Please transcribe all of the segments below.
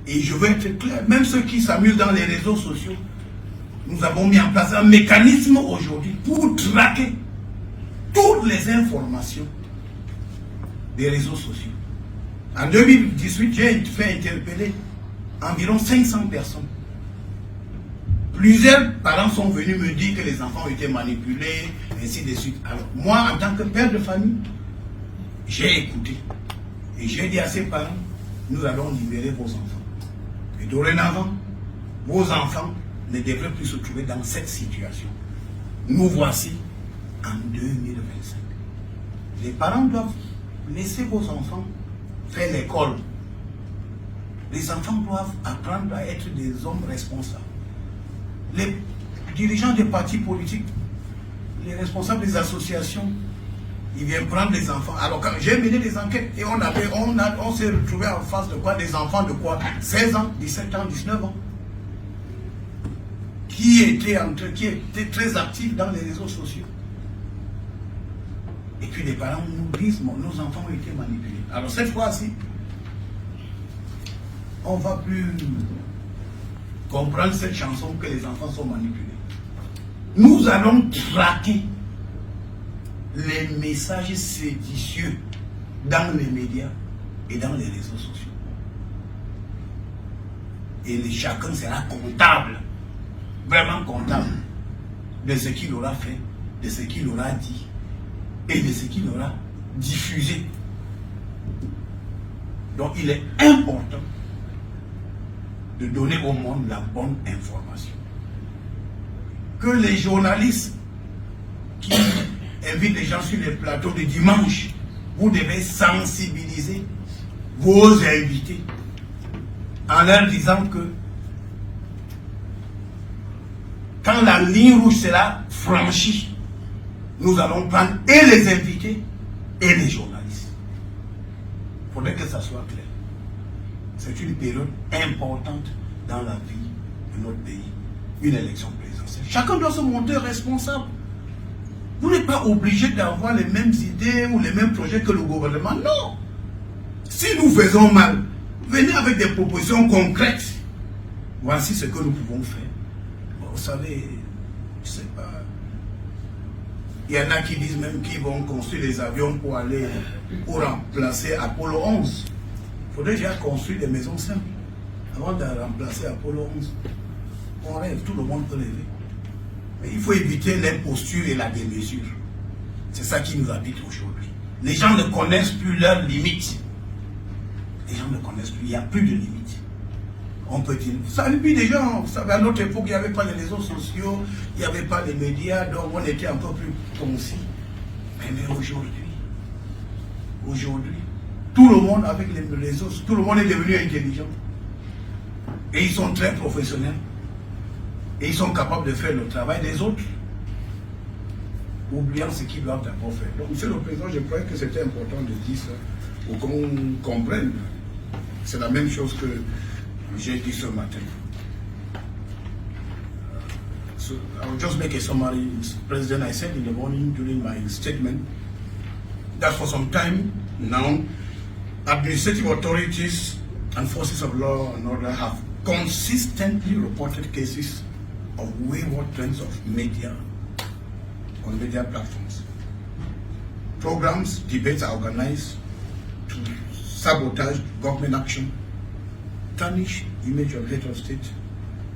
Et je veux être clair, même ceux qui s'amusent dans les réseaux sociaux, nous avons mis en place un mécanisme aujourd'hui pour traquer toutes les informations des réseaux sociaux. En 2018, j'ai fait interpeller environ 500 personnes. Plusieurs parents sont venus me dire que les enfants ont été manipulés, ainsi de suite. Alors, moi, en tant que père de famille, j'ai écouté. Et j'ai dit à ces parents, nous allons libérer vos enfants. Et dorénavant, vos enfants ne devraient plus se trouver dans cette situation. Nous voici en 2025. Les parents doivent laisser vos enfants faire l'école. Les enfants doivent apprendre à être des hommes responsables. Les dirigeants des partis politiques, les responsables des associations, ils viennent prendre les enfants. Alors quand j'ai mené des enquêtes et on s'est retrouvé en face de quoi? Des enfants de quoi? 16 ans, 17 ans, 19 ans. Qui étaient très actifs dans les réseaux sociaux. Et puis les parents nous disent, nos enfants ont été manipulés. Alors cette fois-ci, on ne va plus comprendre cette chanson que les enfants sont manipulés. Nous allons traquer les messages séditieux dans les médias et dans les réseaux sociaux. Et chacun sera comptable, vraiment comptable, de ce qu'il aura fait, de ce qu'il aura dit et de ce qu'il aura diffusé. Donc il est important de donner au monde la bonne information. Que les journalistes qui invitent les gens sur les plateaux de dimanche, vous devez sensibiliser vos invités en leur disant que quand la ligne rouge sera franchie, nous allons prendre et les invités et les journalistes. Il faudrait que ça soit clair. C'est une période importante dans la vie de notre pays, une élection présidentielle. Chacun doit se montrer responsable. Vous n'êtes pas obligé d'avoir les mêmes idées ou les mêmes projets que le gouvernement. Non. Si nous faisons mal, venez avec des propositions concrètes. Voici ce que nous pouvons faire. Bon, vous savez, je ne sais pas. Il y en a qui disent même qu'ils vont construire des avions pour remplacer Apollo 11. Il faudrait déjà construire des maisons simples avant de remplacer Apollo 11. On rêve, tout le monde peut rêver. Mais il faut éviter l'imposture et la démesure. C'est ça qui nous habite aujourd'hui. Les gens ne connaissent plus leurs limites. Les gens ne connaissent plus, il n'y a plus de limites. On peut dire, ça depuis des gens, vous savez, à notre époque, il n'y avait pas les réseaux sociaux, il n'y avait pas les médias, donc on était un peu plus concis. Mais aujourd'hui, tout le monde avec les réseaux, tout le monde est devenu intelligent. Et ils sont très professionnels. Et ils sont capables de faire le travail des autres, oubliant ce qu'ils doivent d'abord faire. Donc, Monsieur le Président, je crois que c'était important de dire ça, pour qu'on comprenne. C'est la même chose que j'ai dit ce matin. So I will just make a summary. President, I said in the morning during my statement that for some time now, administrative authorities and forces of law and order have consistently reported cases of wayward trends of media on media platforms. Programs, debates are organized to sabotage government action, tarnish image of head of state,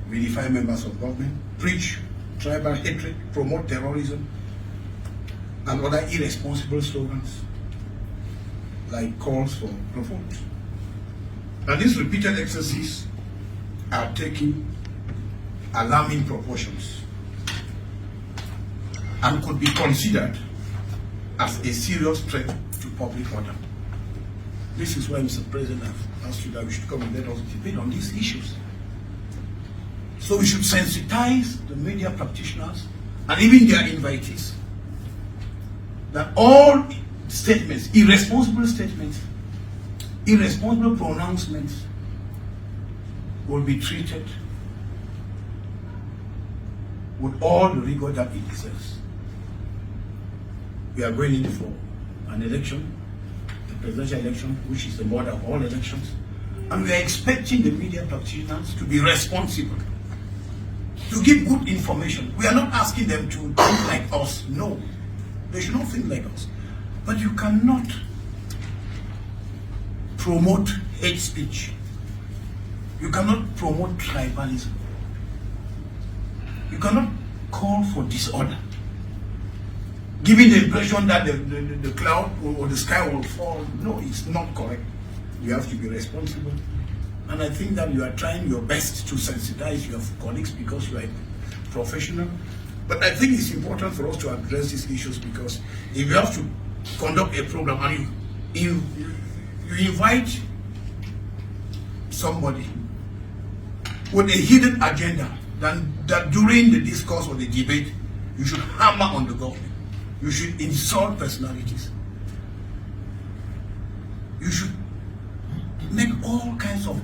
vilify members of government, preach tribal hatred, promote terrorism, and other irresponsible slogans like calls for revolt. And these repeated excesses are taking alarming proportions and could be considered as a serious threat to public order. This is why, Mr. President, I've asked you that we should come and let us debate on these issues. So we should sensitize the media practitioners and even their invitees that all statements, irresponsible pronouncements will be treated with all the rigor that it deserves. We are going in for an election, the presidential election, which is the mother of all elections. And we are expecting the media practitioners to be responsible, to give good information. We are not asking them to think like us. No, they should not think like us. But you cannot promote hate speech. You cannot promote tribalism. You cannot call for disorder, giving the impression that the cloud or the sky will fall. No, it's not correct. You have to be responsible. And I think that you are trying your best to sensitize your colleagues because you are a professional. But I think it's important for us to address these issues, because if you have to conduct a program and you invite somebody with a hidden agenda, then that during the discourse or the debate, you should hammer on the government. You should insult personalities. You should make all kinds of